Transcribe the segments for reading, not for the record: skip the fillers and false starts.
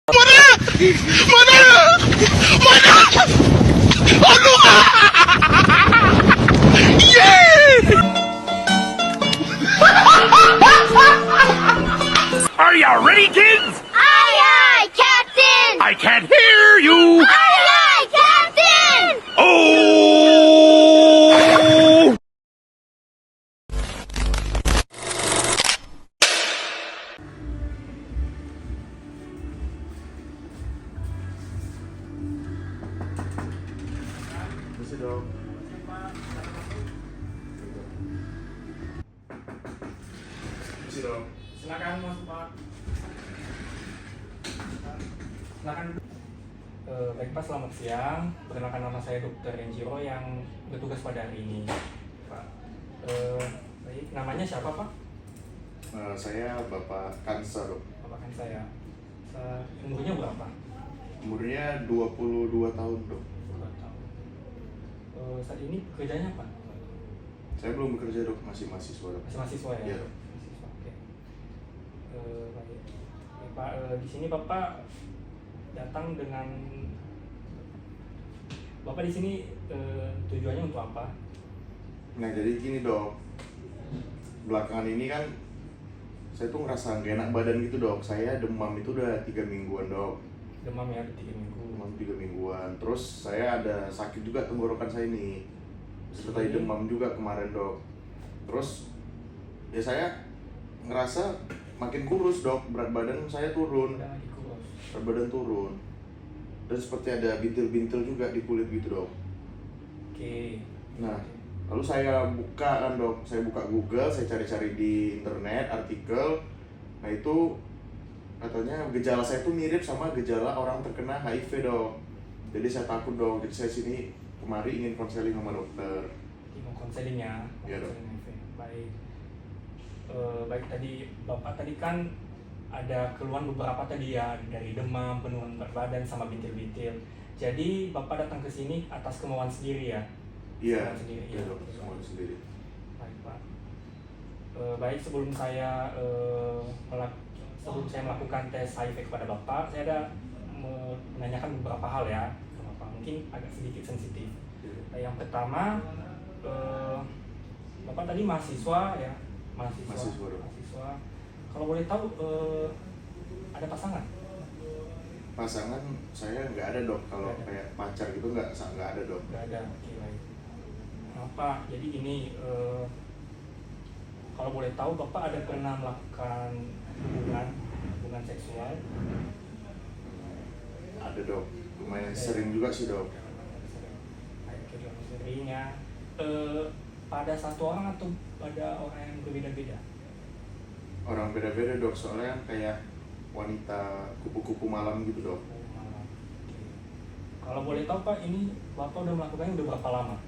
Mana? Mana? Mana? Ano ka? Yeah! Are you ready, kids? Aye, aye, Captain! I can't hear you. Aye, aye, Captain! Oh! Mesti dong. Mesti dong. Silakan Mas Pak. Silakan. Baik Pak, selamat siang. Perkenalkan nama saya Dr. Renjiro yang bertugas pada hari ini, Pak. Baik, namanya siapa Pak? Saya Bapak Kansa dok. Bapak kan saya. Umurnya berapa? Umurnya 22 tahun dok. 2 tahun. Saat ini kerjanya apa? Saya belum bekerja dok, masih mahasiswa dok. Masih mahasiswa ya? Iya dok. Mahasiswa, oke. Baik. Baik, Pak, di sini Bapak datang dengan Bapak di sini tujuannya untuk apa? Nah jadi gini dok, belakangan ini kan saya tuh ngerasa gak enak badan gitu dok. Saya demam itu udah 3 mingguan dok. Demam ya 3 minggu. Demam 3 mingguan. Terus saya ada sakit juga tenggorokan saya ini, sertai demam juga kemarin dok. Terus ya saya ngerasa makin kurus dok, berat badan saya turun. Udah dikurus. Berat badan turun. Dan seperti ada bintil-bintil juga di kulit gitu dok. Oke. Nah, lalu saya buka kan dok, saya buka Google, saya cari-cari di internet artikel. Nah itu katanya gejala saya tuh mirip sama gejala orang terkena HIV dok. Jadi saya takut dok, jadi saya sini kemari ingin konseling sama dokter. Mau konseling ya? Iya, dok. Konseling HIV. Baik. Baik, tadi Bapak tadi kan ada keluhan beberapa tadi ya, dari demam, penurunan berat badan, sama bintil-bintil. Jadi Bapak datang ke sini atas kemauan sendiri ya? Iya, Kemauan sendiri. iya dok, semua sendiri. Baik Pak. Baik, sebelum saya melakukan tes HIV kepada Bapak, saya ada menanyakan beberapa hal ya ke Bapak. Mungkin agak sedikit sensitif. Yang pertama, Bapak tadi mahasiswa ya? Mahasiswa, dok. Mahasiswa. Kalau boleh tahu, ada pasangan? Pasangan saya nggak ada dok, kalau Nggak ada. kayak pacar gitu nggak ada dok. Nggak ada. Oke, baik. Bapak, jadi gini, kalau boleh tahu, Bapak ada pernah melakukan hubungan seksual? Ada dok, lumayan sering juga sih dok. Seringnya pada satu orang atau pada orang yang berbeda-beda? Orang beda-beda dok, soalnya kayak wanita kupu-kupu malam gitu dok. Kalau boleh tahu Pak, ini Bapak udah melakukannya udah berapa lama?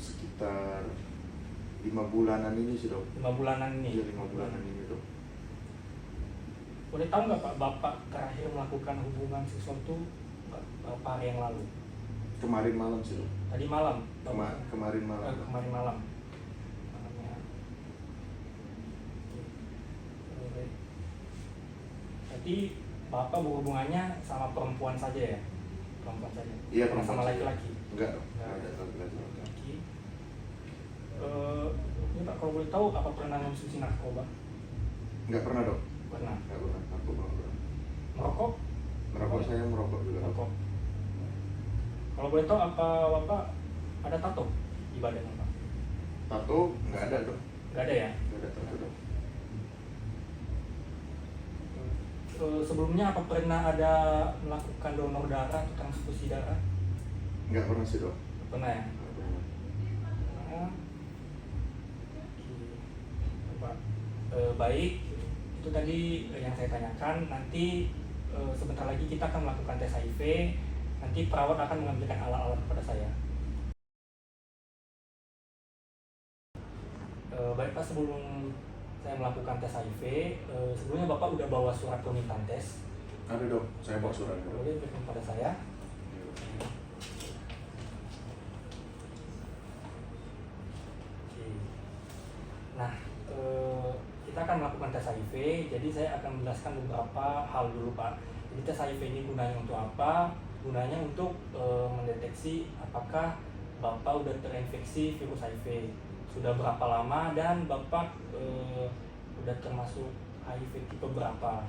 Sekitar 5 bulanan ini sih dok. 5 bulanan ini? Iya 5 bulanan ini dok. Boleh tahu nggak Pak, Bapak terakhir melakukan hubungan seksual itu berapa hari yang lalu? Kemarin malam sih dok. Tadi malam? Kemarin malam. Kemarin malam. Malamnya. Baik. Berarti Bapak berhubungannya sama perempuan saja ya? Perempuan saja? Iya, Bukan perempuan sama saja. laki-laki? Enggak dok, Nggak enggak ada laki-laki. laki-laki. Ini Pak, kalau boleh tahu, apa pernah mengonsumsi narkoba? Enggak pernah dok. Pernah. Enggak pernah. Aku belum pernah. Merokok? Merokok saya merokok juga dok. Merokok. Kalau boleh tahu, apa Bapak ada tato di badan Bapak? Tato enggak ada dok. Nggak ada ya? Enggak ada tato dok. Sebelumnya apa pernah ada melakukan donor darah atau transfusi darah? Enggak pernah sih dok. Pernah ya? Enggak pernah. Nah, Pak, baik, itu tadi yang saya tanyakan. Nanti sebentar lagi kita akan melakukan tes HIV. Nanti perawat akan mengambilkan alat-alat kepada saya. Baik Pak, sebelum saya melakukan tes HIV, sebelumnya Bapak udah bawa surat permintaan tes? Ada dok, saya bawa surat dok. Boleh berikan pada saya? Oke. Nah, kita akan melakukan tes HIV, jadi saya akan menjelaskan beberapa hal dulu Pak. Jadi tes HIV ini gunanya untuk apa? Gunanya untuk mendeteksi apakah Bapak udah terinfeksi virus HIV, sudah berapa lama, dan Bapak udah termasuk HIV tipe berapa.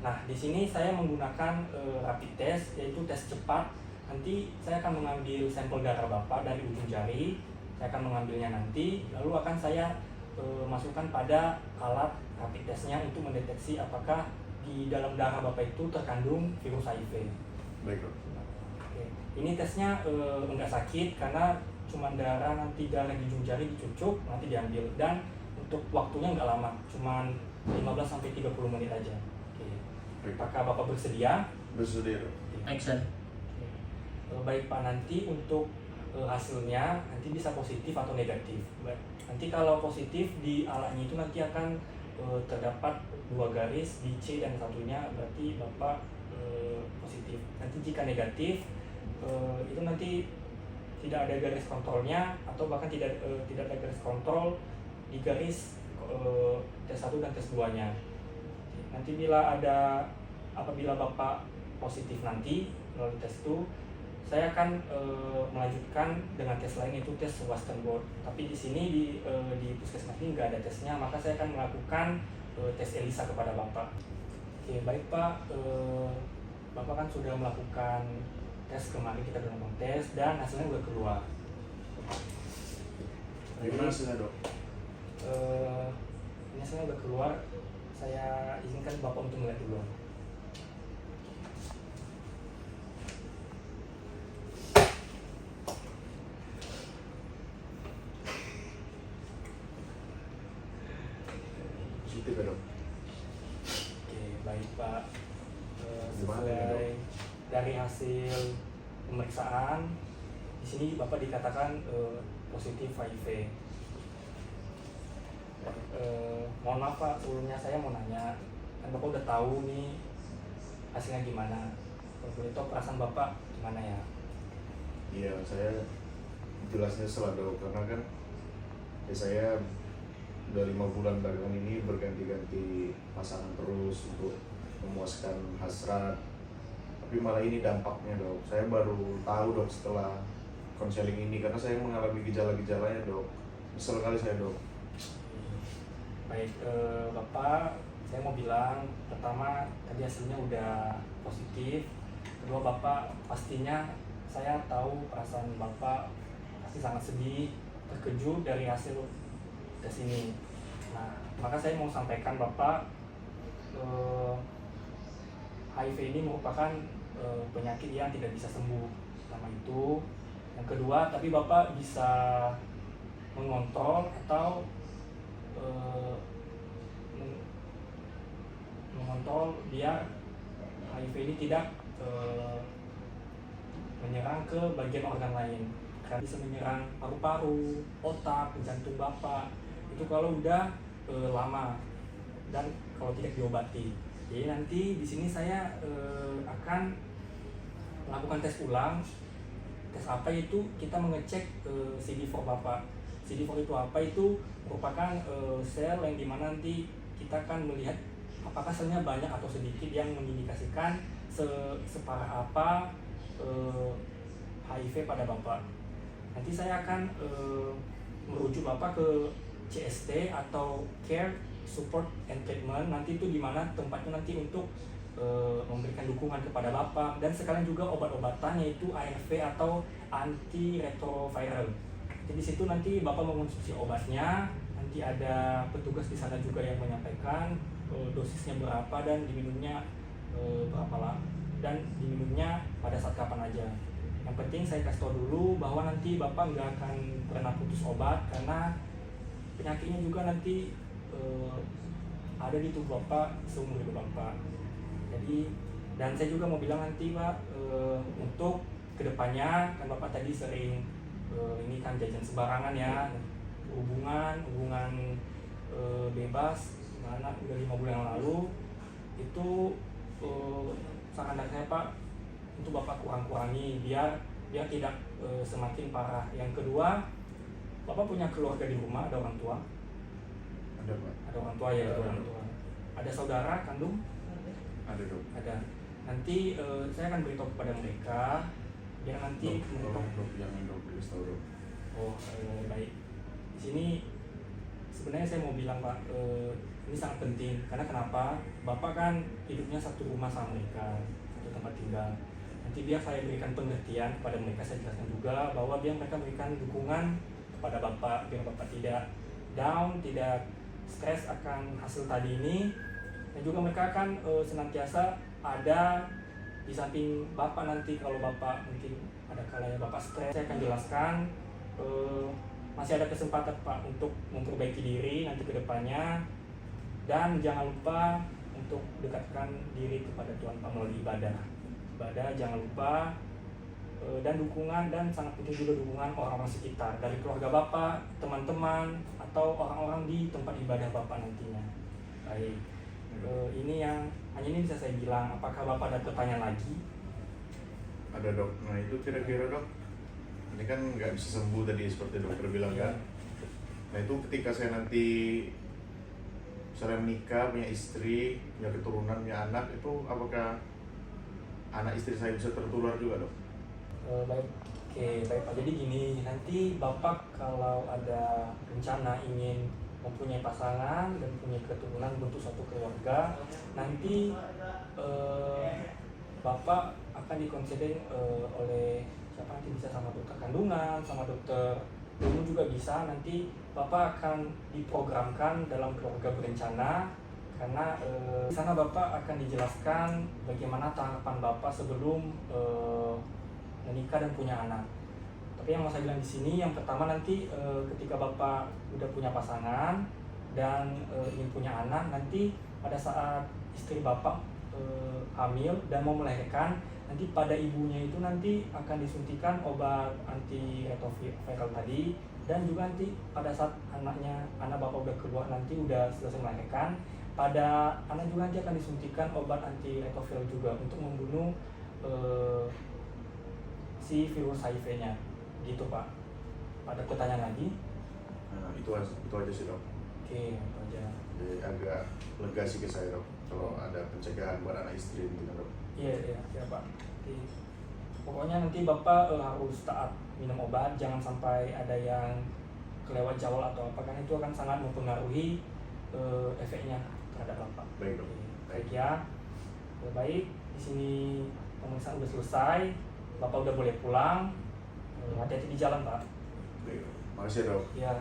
Nah, di sini saya menggunakan rapid test, yaitu tes cepat. Nanti saya akan mengambil sampel darah Bapak dari ujung jari, saya akan mengambilnya nanti, lalu akan saya masukkan pada alat rapid testnya untuk mendeteksi apakah di dalam darah Bapak itu terkandung virus HIV. Baik dok. Oke. Ini tesnya enggak sakit karena cuma darah di ujung jari dicucuk, nanti diambil, dan untuk waktunya enggak lama, cuma 15-30 menit aja. Oke. Apakah Bapak bersedia? Bersedia dok. Action. Baik Pak, nanti untuk hasilnya nanti bisa positif atau negatif. Baik. Nanti kalau positif di alatnya itu nanti akan terdapat 2 garis di C dan satunya berarti Bapak positif. Nanti jika negatif itu nanti tidak ada garis kontrolnya atau bahkan tidak ada garis kontrol di garis tes 1 dan tes 2-nya. Nanti apabila Bapak positif nanti melalui tes itu, saya akan melanjutkan dengan tes lain, yaitu tes Western Blot. Tapi di sini di puskesmas ini nggak ada tesnya, maka saya akan melakukan tes ELISA kepada Bapak. Oke, baik Pak, Bapak kan sudah melakukan tes kemarin, kita sudah melakukan tes dan hasilnya sudah keluar. Gimana hasilnya dok? Ini hasilnya sudah keluar, saya izinkan Bapak untuk melihat dulu. Positif ya dok? Oke, baik Pak. Gimana ya, Sesuai dari hasil pemeriksaan, di sini Bapak dikatakan positif HIV. Mohon maaf Pak, sebelumnya saya mau nanya, kan Bapak udah tahu nih hasilnya gimana. Kalau boleh tahu perasaan Bapak gimana ya? Iya, saya jelasnya setelah dok, karena kan ya saya udah 5 bulan belakangan ini berganti-ganti pasangan terus untuk memuaskan hasrat, tapi malah ini dampaknya dok. Saya baru tahu dok setelah konseling ini, karena saya mengalami gejala-gejalanya dok. Nyesel kali saya dok. Baik Bapak, saya mau bilang, pertama tadi hasilnya udah positif. Kedua Bapak, pastinya saya tahu perasaan Bapak pasti sangat sedih, terkejut dari hasil tes ini. Nah, maka saya mau sampaikan Bapak, HIV ini merupakan penyakit yang tidak bisa sembuh. Pertama itu. Yang kedua, tapi Bapak bisa mengontrol atau mengontrol biar HIV ini tidak menyerang ke bagian organ lain. Karena bisa menyerang paru-paru, otak, jantung Bapak. Itu kalau udah lama dan kalau tidak diobati. Jadi nanti di sini saya akan melakukan tes ulang. Tes apa itu? Kita mengecek CD4 Bapak. CD4 itu apa? Itu merupakan sel yang dimana nanti kita akan melihat apakah selnya banyak atau sedikit yang mengindikasikan separah apa HIV pada Bapak. Nanti saya akan merujuk Bapak ke CST atau Care, Support, and Treatment. Nanti itu dimana tempatnya nanti untuk memberikan dukungan kepada Bapak, dan sekalian juga obat-obatan yaitu ARV atau antiretroviral. Jadi di situ nanti Bapak mengonsumsi obatnya, nanti ada petugas di sana juga yang menyampaikan dosisnya berapa dan diminumnya berapa lama dan diminumnya pada saat kapan aja. Yang penting saya kasih tahu dulu bahwa nanti Bapak nggak akan pernah putus obat karena penyakitnya juga nanti ada di tubuh Bapak seumur hidup Bapak. Jadi, dan saya juga mau bilang nanti Pak, untuk kedepannya kan Bapak tadi sering ini kan jajan sembarangan ya, hubungan bebas, mana udah 5 bulan yang lalu itu saran dari saya Pak untuk Bapak kurangi biar tidak semakin parah. Yang kedua, Bapak punya keluarga di rumah, ada orang tua? Ada Pak. Ada orang tua ya, ada orang tua. Ada saudara kandung? Ada dok. Ada. Nanti saya akan beritahu kepada mereka biar nanti Dok, jangan dok, please tahu dok. Oh, baik. Di sini sebenarnya saya mau bilang Pak, ini sangat penting karena kenapa? Bapak kan hidupnya satu rumah sama mereka, satu tempat tinggal. Nanti biar saya berikan pengertian kepada mereka, saya jelaskan juga bahwa biar mereka berikan dukungan kepada Bapak, biar Bapak tidak down, tidak stres akan hasil tadi ini. Dan juga mereka akan senantiasa ada di samping Bapak nanti kalau Bapak mungkin ada kalanya Bapak stres. Saya akan jelaskan masih ada kesempatan Pak untuk memperbaiki diri nanti ke depannya. Dan jangan lupa untuk dekatkan diri kepada Tuhan Pak melalui ibadah. Ibadah jangan lupa dan dukungan, dan sangat penting juga dukungan orang-orang sekitar dari keluarga Bapak, teman-teman, atau orang-orang di tempat ibadah Bapak nantinya. Baik, ini yang hanya ini bisa saya bilang. Apakah Bapak ada pertanyaan lagi? Ada dok. Nah itu kira-kira dok, ini kan nggak bisa sembuh tadi seperti dokter bilang kan. Nah itu ketika saya nanti misalnya menikah, punya istri, punya keturunan, punya anak, itu apakah anak istri saya bisa tertular juga dok? Baik, oke, baik Pak. Jadi gini, nanti Bapak kalau ada rencana ingin mempunyai pasangan dan punya keturunan, bentuk satu keluarga, nanti Bapak akan dikonseling oleh siapa, nanti bisa sama dokter kandungan, sama dokter umum juga bisa. Nanti Bapak akan diprogramkan dalam keluarga berencana, karena di sana Bapak akan dijelaskan bagaimana tahapan Bapak sebelum menikah dan punya anak. Tapi yang mau saya bilang di sini, yang pertama nanti ketika Bapak udah punya pasangan dan ingin punya anak, nanti pada saat istri Bapak hamil dan mau melahirkan, nanti pada ibunya itu nanti akan disuntikan obat anti retroviral tadi. Dan juga nanti pada saat anak Bapak udah keluar, nanti udah selesai melahirkan, pada anak juga nanti akan disuntikan obat anti retroviral juga untuk membunuh si virus HIV-nya, gitu Pak. Ada pertanyaan lagi? Nah, itu aja sih dok. Oke, itu aja. Jadi agak lega sih ke saya dok, kalau ada pencegahan buat anak istri gitu kan dok. Iya Pak. Oke. Pokoknya nanti Bapak harus taat minum obat, jangan sampai ada yang kelewat jauh atau apa, karena itu akan sangat mempengaruhi efeknya terhadap Bapak. Baik dok. Baik ya. Baik, di sini pemeriksaan udah selesai. Bapak udah boleh pulang. Hati-hati di jalan Pak. Baik dok. Makasih ya dok. Ya.